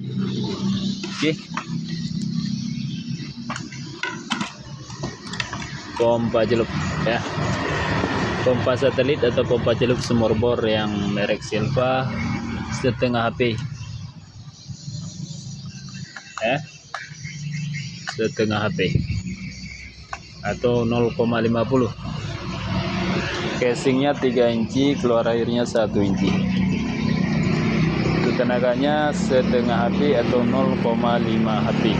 Oke. Pompa celup ya. Pompa satelit atau pompa celup sumur bor yang merek Silva setengah HP ya, setengah HP atau 0,50. Casingnya 3 inci, keluar airnya 1 inci. Itu tenaganya setengah HP atau 0,5 HP.